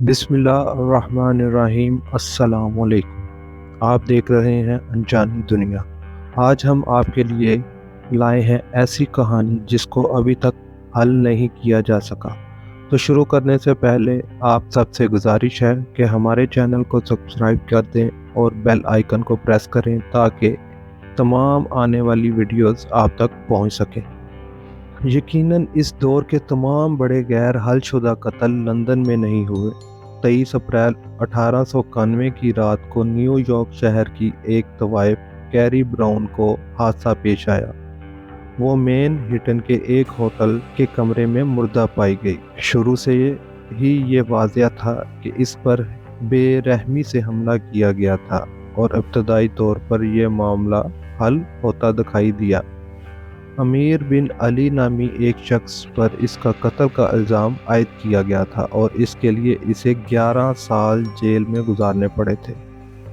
بسم اللہ الرحمن الرحیم۔ السلام علیکم، آپ دیکھ رہے ہیں انجانی دنیا۔ آج ہم آپ کے لیے لائے ہیں ایسی کہانی جس کو ابھی تک حل نہیں کیا جا سکا۔ تو شروع کرنے سے پہلے آپ سب سے گزارش ہے کہ ہمارے چینل کو سبسکرائب کر دیں اور بیل آئیکن کو پریس کریں تاکہ تمام آنے والی ویڈیوز آپ تک پہنچ سکیں۔ یقیناً اس دور کے تمام بڑے غیر حل شدہ قتل لندن میں نہیں ہوئے۔ 23 اپریل 1891 کی رات کو نیو یارک شہر کی ایک طوائف کیری براؤن کو حادثہ پیش آیا۔ وہ مین ہٹن کے ایک ہوٹل کے کمرے میں مردہ پائی گئی۔ شروع سے ہی یہ واضح تھا کہ اس پر بے رحمی سے حملہ کیا گیا تھا اور ابتدائی طور پر یہ معاملہ حل ہوتا دکھائی دیا۔ امیر بن علی نامی ایک شخص پر اس کا قتل کا الزام عائد کیا گیا تھا اور اس کے لیے اسے 11 سال جیل میں گزارنے پڑے تھے۔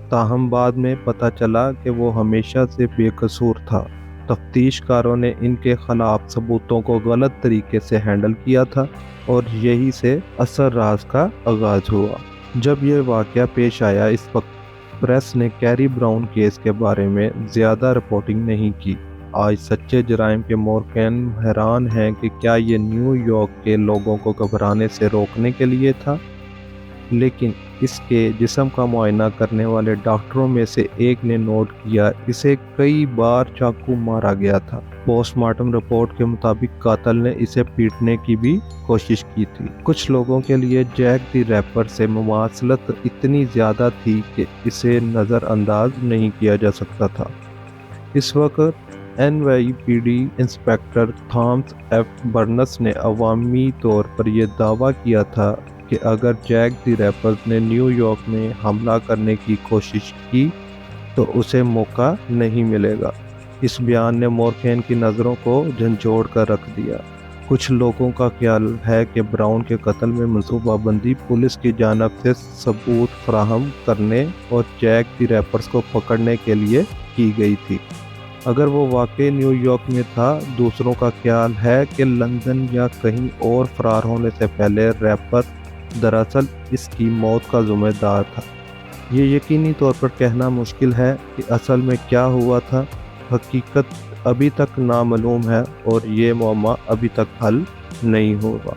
تاہم بعد میں پتہ چلا کہ وہ ہمیشہ سے بے قصور تھا۔ تفتیش کاروں نے ان کے خلاف ثبوتوں کو غلط طریقے سے ہینڈل کیا تھا اور یہی سے اثر راز کا آغاز ہوا۔ جب یہ واقعہ پیش آیا اس وقت پریس نے کیری براؤن کیس کے بارے میں زیادہ رپورٹنگ نہیں کی۔ آج سچے جرائم کے مورخین حیران ہیں کہ کیا یہ نیو یارک کے لوگوں کو گھبرانے سے روکنے کے لیے تھا، لیکن اس کے جسم کا معائنہ کرنے والے ڈاکٹروں میں سے ایک نے نوٹ کیا اسے کئی بار چاقو مارا گیا تھا۔ پوسٹ مارٹم رپورٹ کے مطابق قاتل نے اسے پیٹنے کی بھی کوشش کی تھی۔ کچھ لوگوں کے لیے جیک دی ریپر سے مماثلت اتنی زیادہ تھی کہ اسے نظر انداز نہیں کیا جا سکتا تھا۔ اس وقت NYPD inspector Thomas F Burns نے عوامی طور پر یہ دعویٰ کیا تھا کہ اگر جیک دی ریپر نے نیو یارک میں حملہ کرنے کی کوشش کی تو اسے موقع نہیں ملے گا۔ اس بیان نے مورخین کی نظروں کو جھنجھوڑ کر رکھ دیا۔ کچھ لوگوں کا خیال ہے کہ براؤن کے قتل میں منصوبہ بندی پولیس کی جانب سے ثبوت فراہم کرنے اور جیک دی ریپرز کو پکڑنے کے لیے کی گئی تھی۔ اگر وہ واقعی نیو یارک میں تھا، دوسروں کا خیال ہے کہ لندن یا کہیں اور فرار ہونے سے پہلے ریپر دراصل اس کی موت کا ذمہ دار تھا۔ یہ یقینی طور پر کہنا مشکل ہے کہ اصل میں کیا ہوا تھا۔ حقیقت ابھی تک نامعلوم ہے اور یہ معمہ ابھی تک حل نہیں ہوا۔